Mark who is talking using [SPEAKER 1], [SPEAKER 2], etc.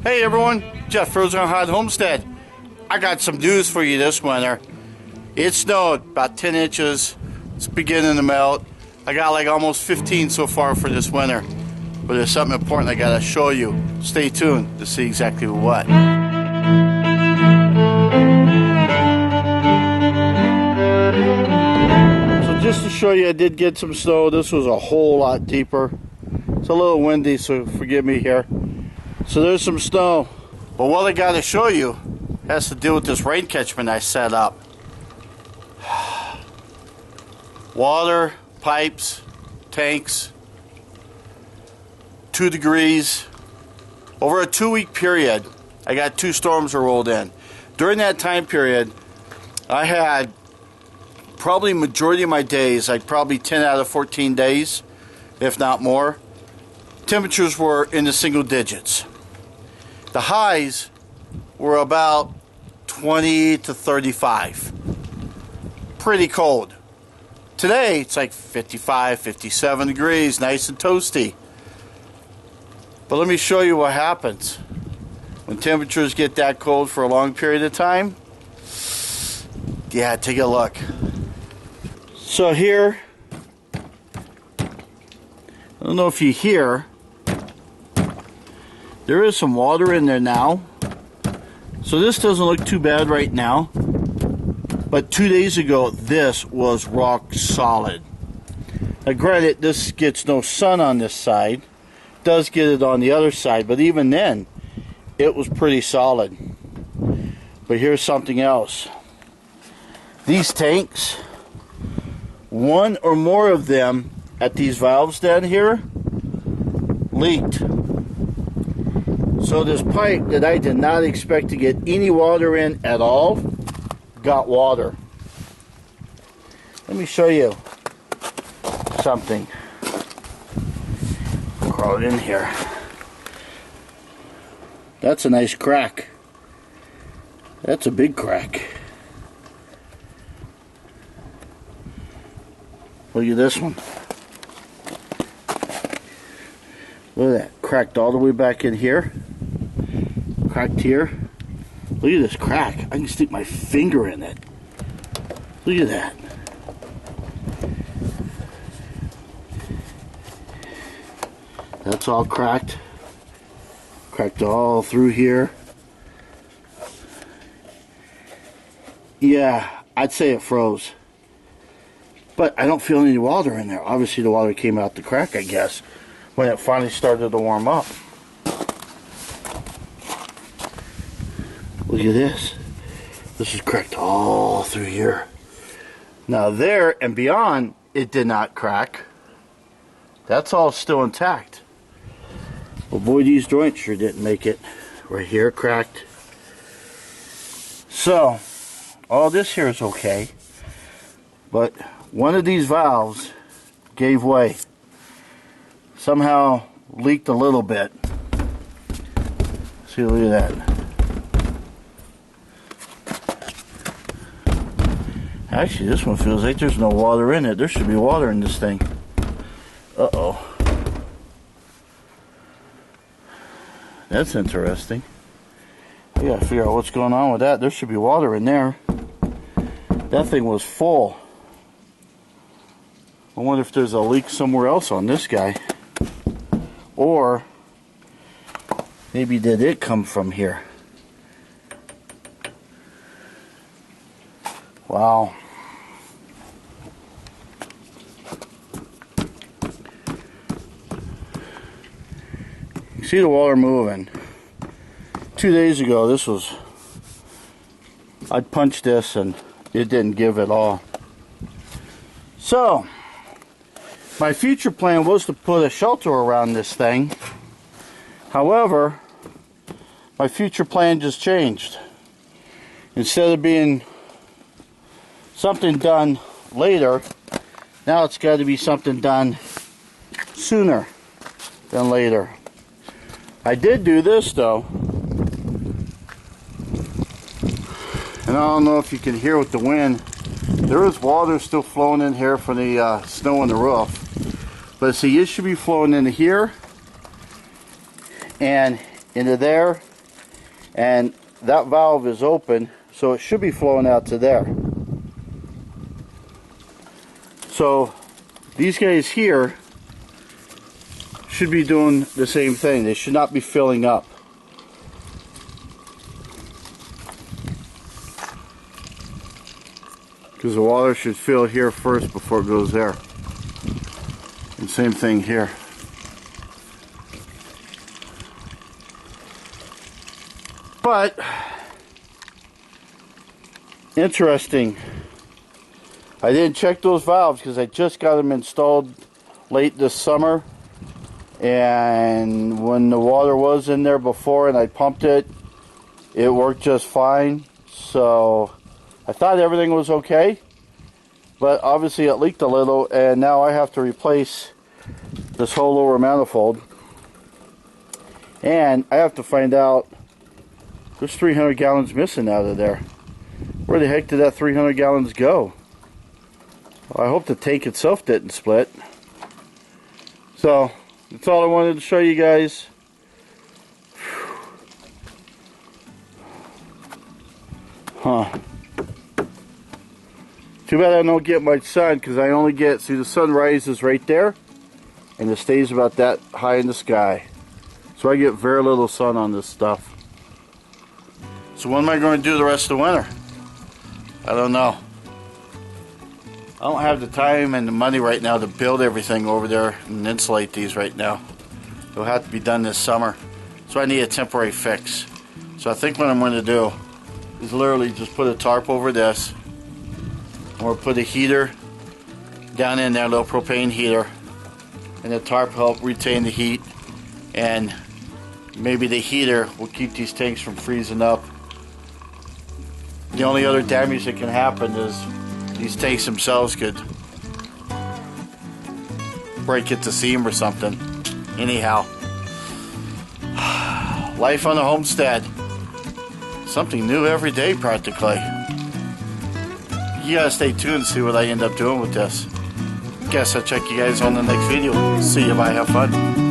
[SPEAKER 1] Hey everyone, Jeff from ArizonaHotHomestead. I got some news for you this winter. It snowed about 10 inches. It's beginning to melt. I got like almost 15 so far for this winter. But there's something important I gotta show you. Stay tuned to see exactly what. So just to show you, I did get some snow. This was a whole lot deeper. It's a little windy, so forgive me here. So there's some snow. But what I gotta show you has to do with this rain catchment I set up. Water, pipes, tanks, 2 degrees. Over a 2-week period, I got 2 storms that rolled in. During that time period, I had probably majority of my days, like probably 10 out of 14 days, if not more, temperatures were in the single digits. The highs were about 20 to 35. Pretty cold. Today, it's like 55, 57 degrees, nice and toasty. But let me show you what happens when temperatures get that cold for a long period of time. Yeah, take a look. So here, I don't know if you hear, there is some water in there now. So this doesn't look too bad right now. But 2 days ago, this was rock solid. Now granted, this gets no sun on this side. Does get it on the other side, but even then, it was pretty solid. But here's something else. These tanks, one or more of them at these valves down here, leaked. So this pipe that I did not expect to get any water in at all, got water. Let me show you something. Crawl it in here. That's a nice crack. That's a big crack. Look at this one. Look at that. Cracked all the way back in here. Cracked here. Look at this crack. I can stick my finger in it. Look at that. That's all cracked. Cracked all through here. Yeah, I'd say it froze. But I don't feel any water in there. Obviously the water came out the crack, I guess, when it finally started to warm up. Look at this. This is cracked all through here. Now there and beyond, it did not crack. That's all still intact. But boy, these joints sure didn't make it. Right here cracked. So, all this here is okay. But one of these valves gave way. Somehow leaked a little bit. See, look at that. Actually, this one feels like there's no water in it. There should be water in this thing. Uh-oh. That's interesting. We gotta figure out what's going on with that. There should be water in there. That thing was full. I wonder if there's a leak somewhere else on this guy. Or maybe did it come from here? Wow. You see the water moving. 2 days ago, this was, I'd punched this and it didn't give at all. So, my future plan was to put a shelter around this thing. However, my future plan just changed. Instead of being something done later, now it's got to be something done sooner than later. I did do this though, and I don't know if you can hear with the wind, there is water still flowing in here from the snow on the roof. But see, it should be flowing into here and into there, and that valve is open, so it should be flowing out to there. So these guys here should be doing the same thing. They should not be filling up. Because the water should fill here first before it goes there. And same thing here. But interesting. I didn't check those valves because I just got them installed late this summer. And when the water was in there before and I pumped it, it worked just fine. So I thought everything was okay. But obviously it leaked a little, and now I have to replace this whole lower manifold. And I have to find out, there's 300 gallons missing out of there. Where the heck did that 300 gallons go? Well, I hope the tank itself didn't split. So that's all I wanted to show you guys. Huh. Too bad I don't get much sun, because I only get, see, the sun rises right there and it stays about that high in the sky. So I get very little sun on this stuff. So what am I going to do the rest of the winter? I don't know. I don't have the time and the money right now to build everything over there and insulate these right now. It'll have to be done this summer. So I need a temporary fix. So I think what I'm going to do is literally just put a tarp over this, or put a heater down in there, a little propane heater, and the tarp help retain the heat, and maybe the heater will keep these tanks from freezing up. The only other damage that can happen is these tanks themselves could break at the seam or something. Anyhow, life on the homestead. Something new every day practically. You gotta stay tuned and see what I end up doing with this. Guess I'll check you guys on the next video. See you, bye, have fun.